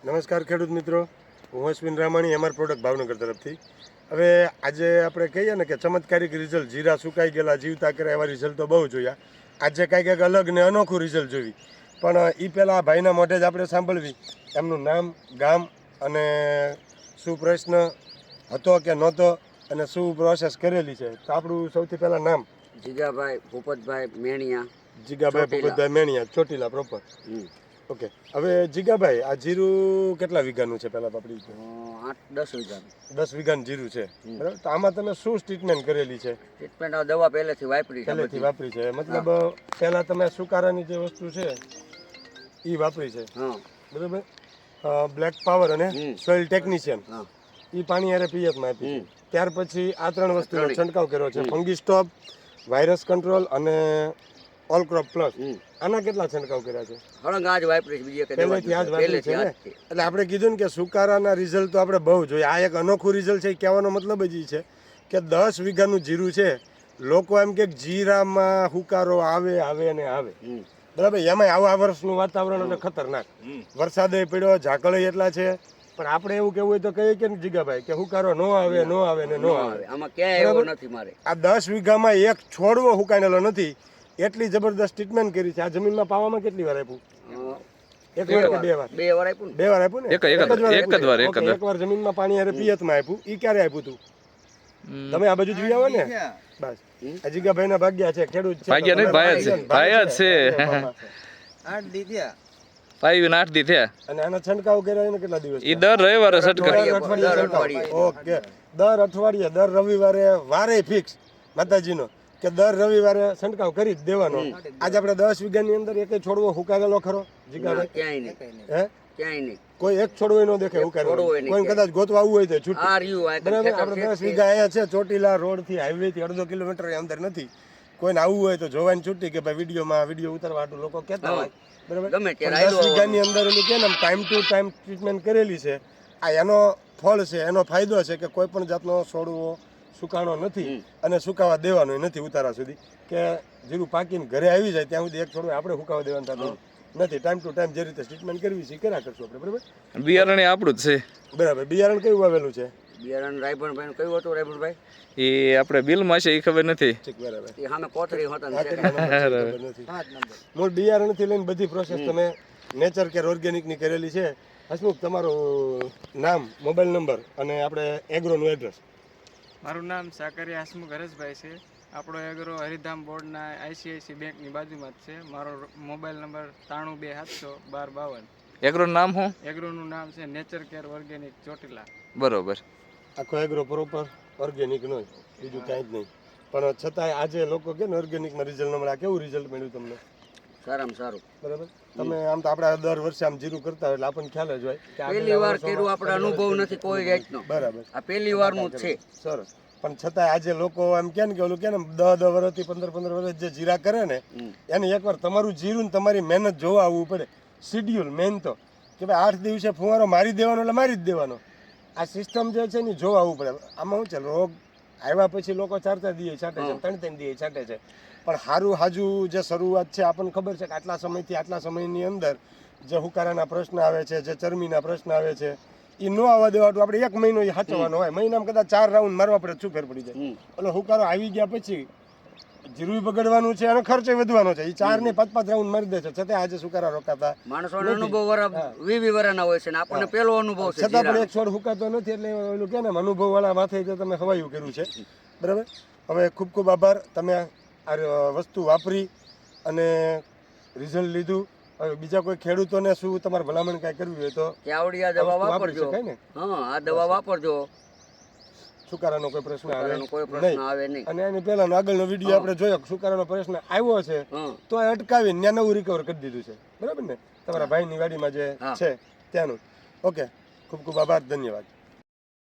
નમસ્કાર ખેડૂત મિત્રો, હું અશ્વિન રામાણી, એમઆર પ્રોડક્ટ ભાવનગર તરફથી. હવે આજે આપણે કહીએ ને કે ચમત્કારિક રિઝલ્ટ, જીરા સુકાઈ ગયેલા જીવતા કરે એવા રિઝલ્ટ તો બહુ જોયા. આજે કાંઈક અલગ ને અનોખું રિઝલ્ટ જોઈ, પણ એ પહેલાં ભાઈના મોઢે જ આપણે સાંભળવી એમનું નામ, ગામ અને શું પ્રશ્ન હતો કે નહોતો અને શું પ્રોસેસ કરેલી છે. તો આપણું સૌથી પહેલાં નામ જીગાભાઈ ભૂપતભાઈ મેણિયા. જીગાભાઈ ભૂપતભાઈ મેણિયા, ચોટીલા પ્રોપર. ઓકે, હવે જીગાભાઈ, આ જીરું કેટલા વીઘાનું છે? પહેલાં આપણી 8-10 વીઘાનું. 10 વીઘાનું જીરું છે, બરાબર. તો આમાં તમે શું ટ્રીટમેન્ટ કરેલી છે? ટ્રીટમેન્ટ દવા પહેલેથી વાપરી છે, મતલબ પહેલાં તમે સુકારાની જે વસ્તુ છે એ વાપરી છે, બરાબર. બ્લેક પાવર અને સોઇલ ટેકનિશિયન એ પાણી હારે પિયતમાં આપી છે. ત્યાર પછી આ 3 વસ્તુનો છંટકાવ કર્યો છે: ફંગી સ્ટોપ, વાયરસ કંટ્રોલ અને ઓલ ક્રોપ પ્લસ. આના કેટલા છંટકાવ કર્યા છે? પહેલેથી આ જ વાપરી છે ને. એટલે આપણે કીધું ને કે સુકારાના રિઝલ્ટ તો આપણે બહુ જોઈએ. આ એક અનોખું રિઝલ્ટ છે. કહેવાનો મતલબ જ એ છે કે 10 વીઘાનું જીરું છે. લોકો એમ કે જીરામાં હુકારો આવે ને આવે, બરાબર. એમાં આવા વર્ષનું વાતાવરણ એટલે ખતરનાક. વરસાદે પડ્યો, ઝાકળ એટલા છે, પણ આપણે એવું કેવું હોય તો કહીએ કે જીગાભાઈ કે હુકારો નો આવે ને નો આવે. આ 10 વીઘામાં એક છોડવો હુકાયેલો નથી. એટલી જબરદસ્ત ટ્રીટમેન્ટ કરી છે. આ જમીનમાં પાવામાં કેટલી વાર આપ્યું? એક વાર કે 2 વાર? 2 વાર આપ્યું ને. એક વાર જમીનમાં પાણી હારે પિયતમાં આપ્યું. ઈ ક્યારે આપ્યું તું? તમે આ બાજુ જોઈ આવો ને. બસ આ જીગાભાઈ ના ભાગ્યા છે, ખેડૂત છે. ભાગ્યા નહીં, ભાઈ જ છે. 8 દી થયા. 8 દી થયા. અને આનો છંટકાવ કર્યા એને કેટલા દિવસ? ઈ દર રવિવારે છંટકાવ. ઓકે, દર અઠવાડિયે, દર રવિવારે વારે ફિક્સ માતાજીનો કે દર રવિવારે છંટકાવ કરી જ દેવાનો. આજે આપણે 10 વીઘાની અંદર એક છોડવો હુકાયેલો ખરો જીગાભાઈ? ક્યાંય નહીં. કોઈ એક છોડવો ન દેખે હુકાયેલો. કોઈ કદાચ ગોતવા આવવું હોય તો છૂટું, બરાબર. આપણે 10 વીઘા અહીંયા છે, ચોટીલા રોડ થી હાઈવે થી 1.5 કિલોમીટર અંદર નથી. કોઈને આવવું હોય તો જોવાની છૂટી કે ભાઈ વિડીયો ઉતારવા આટલું લોકો કહેતા હોય, બરાબર. 10 વીઘાની અંદર એનું કે ટાઈમ ટુ ટાઈમ ટ્રીટમેન્ટ કરેલી છે. આ એનો ફળ છે, એનો ફાયદો છે કે કોઈ પણ જાતનો છોડવો સુકાણો નથી અને સુકાવા દેવાનો નથી ઉતારા સુધી. કે જીરું પાકીને ઘરે આવી જાય ત્યાં સુધી એક છોડવો આપણે સુકાવા દેવાનું થતું નથી. ટાઈમ ટુ ટાઈમ જે રીતે ટ્રીટમેન્ટ કરવી છે કર્યા કરશું આપણે, બરાબર. બિયારણ આપણું જ છે, બરાબર. બિયારણ કયું વાવેલું છે? બિયારણ રાયભણભાઈ કયું હતું? રાયભણભાઈ એ આપણે બિલમાં છે, એ ખબર નથી. બરાબર. એ સામે કોથળી હોતા મૂળ બિયારણથી લઈને બધી પ્રોસેસ તમે નેચર કેર ઓર્ગેનિકની કરેલી છે. હસમુખ, તમારું નામ, મોબાઈલ નંબર અને આપણે એગ્રોનું એડ્રેસ. મારું નામ સાકરિયા હસમુખ હરેશભાઈ છે. આપણો એગ્રો હરિધામ બોર્ડના ICICI બેંકની બાજુમાં જ છે. મારો મોબાઈલ નંબર 93-270-1252. એગ્રોનું નામ શું? એગ્રોનું નામ છે નેચર કેર ઓર્ગેનિક ચોટીલા. બરોબર. આખો એગ્રો પ્રોપર ઓર્ગેનિક નો, બીજું કાંઈ જ નહીં. પણ છતાંય આજે લોકો કે ને ઓર્ગેનિકમાં રિઝલ્ટ ન મળે. આ કેવું રિઝલ્ટ મળ્યું તમને? સારામાં સારું, બરાબર. તમે આમ તો આપણે દર વર્ષે આમ જીરું કરતા હોય એટલે આપણને ખ્યાલ જ હોય કે પહેલી વાર કર્યું, આપણે અનુભવ નથી કોઈ જાતનો. બરાબર. આ પહેલી વારનું જ છે. સરસ. પણ છતાંય આજે લોકો એમ કે ને કે ઓલું કે ને 10 વર્ષથી 15 વર્ષ જે જીરા કરે ને એને એકવાર તમારું જીરું ને તમારી મહેનત જોવા આવવું પડે. શિડ્યુલ મેન તો કે ભાઈ 8 દિવસે ફુવારો મારી દેવાનો એટલે મારી જ દેવાનો. આ સિસ્ટમ જે છે ને જોવા આવવું પડે. આમાં શું છે, રોગ આવ્યા પછી લોકો 4 દીએ છાંટે છે, 3 દીએ છાંટે છે. પણ સારું હાજુ જે શરૂઆત છે, આપણને ખબર છે કે આટલા સમયથી આટલા સમયની અંદર જે હુકારાના પ્રશ્ન આવે છે, જે ચરમીના પ્રશ્ન આવે છે, એ ન આવવા દેવાતું આપણે 1 મહિનો એ સાચવવાનો હોય. મહિનામાં કદાચ 4 રાઉન્ડ મારવા પડે, શું ફેર પડી જાય? એટલે હુકારો આવી ગયા પછી જીરું બગડવાનું છે અને ખર્ચે વધવાનો છે. એ 4 ને 5 રાઉન્ડ મારી દે છે, છતાં આજે સુકારા રોકાતા માણસોનો અનુભવ 20 વર્ષના હોય છે ને આપણને પહેલો અનુભવ છે. છતાં પણ એક છોડ હુકાતો નથી. એટલે ઓલું કે ને અનુભવ વાળા માથે તમે હવાયું કર્યું છે, બરાબર. હવે ખૂબ ખૂબ આભાર. તમે આ વસ્તુ વાપરી અને રિઝલ્ટ લીધું. હવે બીજા કોઈ ખેડૂતોને શું તમારે ભલામણ કાંઈ કરવી હોય તો આવડી આ દવા વાપરજો. આ દવા વાપરજો. સુકારાનો કોઈ પ્રશ્ન આવે નહીં. અને એની પહેલાનો આગળનો વિડીયો આપણે જોયો, સુકારાનો પ્રશ્ન આવ્યો છે તો અટકાવીને ત્યાં નવું રિકવર કરી દીધું છે, બરાબર ને? તમારા ભાઈની વાડીમાં જે છે ત્યાંનું. ઓકે, ખૂબ ખૂબ આભાર, ધન્યવાદ.